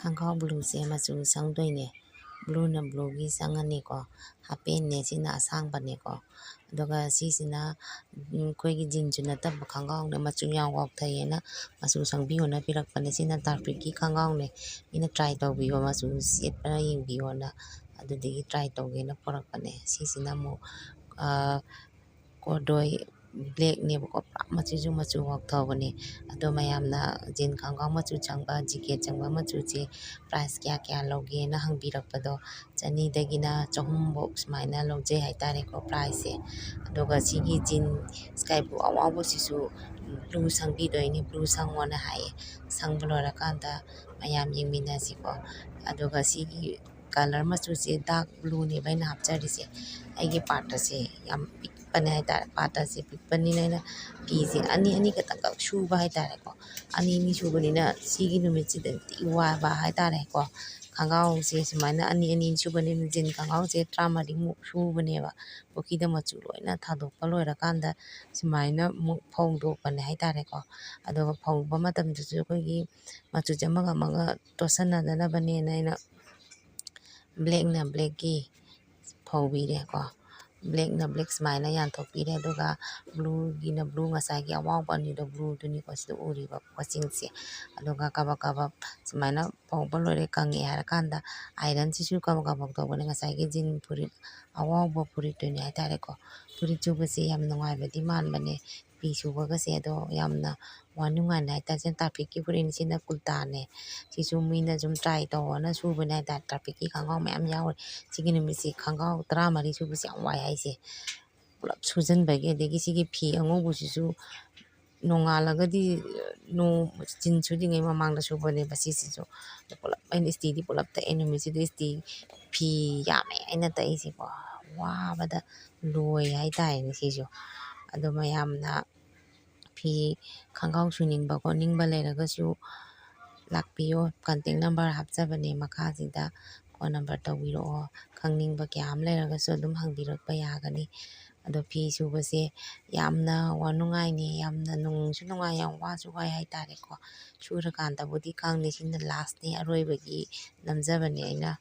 ꯈꯣꯡꯒ꯭ꯔꯥꯎ ꯕ꯭ꯂꯨꯁꯦ ꯃꯆꯨ ꯁꯪꯗꯣꯏꯅꯦ ꯕ꯭ꯂꯨꯅ ꯕ꯭ꯂꯨꯒꯤ ꯆꯪꯉꯅꯤꯀꯣ ꯍꯥꯄꯦꯟꯅꯦ ꯁꯤꯅ ꯑꯁꯥꯡꯕꯅꯦꯀꯣ ꯑꯗꯨꯒ ꯁꯤꯁꯤꯅ ꯑꯩꯈꯣꯏꯒꯤ ꯖꯤꯟꯁꯨ ꯅꯠꯇꯕ ꯈꯣꯡꯒ꯭ꯔꯥꯎꯅꯦ ꯃꯆꯨ ꯌꯥꯝ ꯋꯥꯎꯊꯩꯌꯦꯅ ꯃꯆꯨ ꯁꯪꯕꯤꯌꯣꯅ ꯄꯤꯔꯛꯄꯅꯦ ꯁꯤꯅ ꯗꯥꯔꯛ ꯈꯣꯡꯒ꯭ꯔꯥꯎꯅꯦ ꯃꯤꯅ ꯇ꯭ꯔꯥꯏ ꯇꯧꯕꯤꯌꯣ ꯃꯆꯨ ꯁꯦꯠꯄꯅ ꯌꯦꯡꯕꯤꯌꯣꯅ ꯑꯗꯨꯗꯒꯤ ꯇ꯭ꯔꯥꯏ ꯇꯧꯒꯦꯅ ꯄꯣꯔꯛꯄꯅꯦ ꯁꯤꯁꯤꯅ ꯑꯃꯨꯛ ꯀꯣꯔꯗꯣꯏ ꯕ꯭ꯂꯦꯛꯅꯦꯕꯀꯣ ꯄꯨꯔꯥ ꯃꯆꯨꯁꯨ ꯃꯆꯨ ꯋꯥꯎꯊꯕꯅꯦ ꯑꯗꯣ ꯃꯌꯥꯝꯅ ꯖꯤꯟ ꯈꯣꯡꯒ꯭ꯔꯥꯎ ꯃꯆꯨ ꯆꯪꯕ ꯖꯤꯀꯦꯠ ꯆꯪꯕ ꯃꯆꯨꯁꯦ ꯄ꯭ꯔꯥꯏꯁ ꯀꯌꯥ ꯂꯧꯒꯦꯅ ꯍꯪꯕꯤꯔꯛꯄꯗꯣ ꯆꯅꯤꯗꯒꯤꯅ 200ꯐꯥꯎ ꯁꯨꯃꯥꯏꯅ ꯂꯧꯖꯩ ꯍꯥꯏꯇꯥꯔꯦꯀꯣ ꯄ꯭ꯔꯥꯏꯁꯁꯦ ꯑꯗꯨꯒ ꯁꯤꯒꯤ ꯖꯤꯟ ꯁ꯭ꯀꯥꯏ ꯕ꯭ꯂꯨ ꯑꯋꯥꯎꯕꯁꯤꯁꯨ ꯕ꯭ꯂꯨ ꯁꯪꯕꯤꯗꯣꯏꯅꯤ ꯕ꯭ꯂꯨ ꯁꯪꯉꯣꯅ ꯍꯥꯏꯌꯦ ꯁꯪꯕ ꯂꯣꯏꯔꯀꯥꯟꯗ ꯃꯌꯥꯝ ꯌꯦꯡꯃꯤꯟꯅꯁꯤꯀꯣ ꯑꯗꯨꯒ ꯁꯤꯒꯤ ꯀꯂꯔ ꯃꯆꯨꯁꯦ ꯗꯥꯔꯛ ꯕ꯭ꯂꯨꯅꯦꯕ ꯑꯩꯅ ꯍꯥꯞꯆꯔꯤꯁꯦ ꯑꯩꯒꯤ ꯄꯥꯔꯇꯁꯦ ꯌꯥꯝ ꯄꯤꯛꯄꯅꯦ ꯍꯥꯏꯇꯥꯔꯦ ꯄꯥꯔꯇꯁꯦ ꯄꯤꯛꯄꯅꯤꯅ ꯑꯩꯅ ꯐꯤꯁꯦ ꯑꯅꯤ ꯈꯛꯇꯪ ꯁꯨꯕ ꯍꯥꯏꯇꯥꯔꯦꯀꯣ ꯑꯅꯤ ꯁꯨꯕꯅꯤꯅ ꯁꯤꯒꯤ ꯅꯨꯃꯤꯠꯁꯤꯗꯗꯤ ꯋꯥꯕ ꯍꯥꯏꯇꯥꯔꯦꯀꯣ ꯈꯣꯡꯒ꯭ꯔꯥꯎꯁꯦ ꯁꯨꯃꯥꯏꯅ ꯑꯅꯤ ꯁꯨꯕꯅꯤꯅ ꯖꯤꯟ ꯈꯣꯡꯒ꯭ꯔꯥꯎꯁꯦ 30ꯃꯨꯛ ꯁꯨꯕꯅꯦꯕ ꯄꯨꯈ꯭ꯔꯤꯗ ꯃꯆꯨ ꯂꯣꯏꯅ ꯊꯥꯗꯣꯛꯄ ꯂꯣꯏꯔꯀꯥꯟꯗ ꯁꯨꯃꯥꯏꯅ ꯑꯃꯨꯛ ꯐꯧꯗꯣꯛꯄꯅꯦ ꯍꯥꯏꯇꯥꯔꯦꯀꯣ ꯑꯗꯨꯒ ꯐꯧꯕ ꯃꯇꯝꯗꯁꯨ ꯑꯩꯈꯣꯏꯒꯤ ꯃꯆꯨꯁꯦ ꯑꯃꯒ ꯇꯣꯠꯁꯟꯅꯗꯅꯕꯅꯦꯅ ꯑꯩꯅ ꯕ꯭ꯂꯦꯛꯅ ꯕ꯭ꯂꯦꯛꯀꯤ ꯐꯧꯕꯤꯔꯦꯀꯣ ꯕ꯭ꯂꯦꯛꯅ ꯕ꯭ꯂꯦꯛ ꯁꯨꯃꯥꯏꯅ ꯌꯥꯟꯊꯣꯛꯄꯤꯔꯦ ꯑꯗꯨꯒ ꯕ꯭ꯂꯨꯒꯤꯅ ꯕ꯭ꯂꯨ ꯉꯁꯥꯏꯒꯤ ꯑꯋꯥꯎꯕ ꯑꯅꯤꯗꯣ ꯕ꯭ꯂꯨꯗꯨꯅꯤꯀꯣ ꯁꯤꯗ ꯎꯔꯤꯕ ꯃꯁꯤꯡꯁꯦ ꯑꯗꯨꯒ ꯀꯕꯛ ꯁꯨꯃꯥꯏꯅ ꯐꯧꯕ ꯂꯣꯏꯔꯦ ꯀꯪꯉꯦ ꯍꯥꯏꯔꯀꯥꯟꯗ ꯑꯥꯏꯔꯟꯁꯤꯁꯨ ꯀꯕꯛ ꯇꯧꯕꯅꯦ ꯉꯁꯥꯏꯒꯤ ꯖꯤꯟ ꯐꯨꯔꯤꯠ ꯑꯋꯥꯎꯕ ꯐꯨꯔꯤꯠꯇꯨꯅꯤ ꯍꯥꯏꯇꯥꯔꯦꯀꯣ ꯐꯨꯔꯤꯠ ꯁꯨꯕꯁꯦ ꯌꯥꯝ ꯅꯨꯡꯉꯥꯏꯕꯗꯤ ꯃꯥꯟꯕꯅꯦ ꯐꯤ ꯁꯨꯕꯒꯁꯦ ꯑꯗꯣ ꯌꯥꯝꯅ ꯅꯨꯡꯉꯥꯏꯅ ꯍꯥꯏꯇꯥꯔꯦ ꯁꯤꯅ ꯇ꯭ꯔꯥꯐꯤꯛꯀꯤ ꯐꯨꯔꯤꯠꯅꯤ ꯁꯤꯅ ꯀꯨꯔꯇꯥꯅꯦ ꯁꯤꯁꯨ ꯃꯤꯅ ꯁꯨꯝ ꯇ꯭ꯔꯥꯏ ꯇꯧꯑꯣꯅ ꯁꯨꯕꯅꯦ ꯍꯥꯏꯇꯥꯔꯦ ꯇ꯭ꯔꯥꯐꯤꯛꯀꯤ ꯈꯣꯡꯒ꯭ꯔꯥꯎ ꯃꯌꯥꯝ ꯌꯥꯎꯔꯦ ꯁꯤꯒꯤ ꯅꯨꯃꯤꯠꯁꯤ ꯈꯣꯡꯒ꯭ꯔꯥꯎ 30 ꯁꯨꯕꯁꯦ ꯌꯥꯝ ꯋꯥꯏ ꯍꯥꯏꯁꯦ ꯄꯨꯂꯞ ꯁꯨꯖꯟꯕꯒꯤ ꯑꯗꯒꯤ ꯁꯤꯒꯤ ꯐꯤ ꯑꯉꯧꯕꯁꯤꯁꯨ ꯅꯣꯡꯉꯥꯜꯂꯒꯗꯤ ꯖꯤꯟ ꯁꯨꯗ꯭ꯔꯤꯉꯩ ꯃꯃꯥꯡꯗ ꯁꯨꯕꯅꯦꯕ ꯁꯤꯁꯤꯁꯨ ꯄꯨꯂꯞ ꯑꯩꯅ ꯏꯁꯇꯤꯗꯤ ꯄꯨꯂꯞ ꯇꯛꯑꯦ ꯅꯨꯃꯤꯠꯁꯤꯗ ꯏꯁꯇꯤ ꯐꯤ ꯌꯥꯝꯃꯦ ꯑꯩꯅ ꯇꯛꯏꯁꯦꯀꯣ ꯋꯥꯕꯗ ꯂꯣꯏ ꯍꯥꯏꯇꯥꯔꯦꯅꯦ ꯁꯤꯁꯨ ꯑꯗꯣ ꯃꯌꯥꯝꯅ ꯐꯤ ꯈꯣꯡꯒ꯭ꯔꯥꯎ ꯁꯨꯅꯤꯡꯕ ꯈꯣꯠꯅꯤꯡꯕ ꯂꯩꯔꯒꯁꯨ ꯂꯥꯛꯄꯤꯌꯣ ꯀꯟꯇꯦꯛ ꯅꯝꯕꯔ ꯍꯥꯞꯆꯕꯅꯦ ꯃꯈꯥꯁꯤꯗ ꯐꯣꯟ ꯅꯝꯕꯔ ꯇꯧꯕꯤꯔꯛꯑꯣ ꯈꯪꯅꯤꯡꯕ ꯀꯌꯥ ꯑꯃ ꯂꯩꯔꯒꯁꯨ ꯑꯗꯨꯝ ꯍꯪꯕꯤꯔꯛꯄ ꯌꯥꯒꯅꯤ ꯑꯗꯣ ꯐꯤ ꯁꯨꯕꯁꯦ ꯌꯥꯝꯅ ꯅꯨꯡꯉꯥꯏꯅꯤ ꯌꯥꯝꯅ ꯅꯨꯡꯁꯨ ꯅꯨꯡꯉꯥꯏ ꯌꯥꯝ ꯋꯥꯁꯨ ꯋꯥꯏ ꯍꯥꯏꯇꯥꯔꯦꯀꯣ ꯁꯨꯔꯀꯥꯟꯗꯕꯨꯗꯤ ꯈꯪꯅꯤ ꯁꯤꯅ ꯂꯥꯁꯅꯤ ꯑꯔꯣꯏꯕꯒꯤ ꯅꯝꯖꯕꯅꯦ ꯑꯩꯅ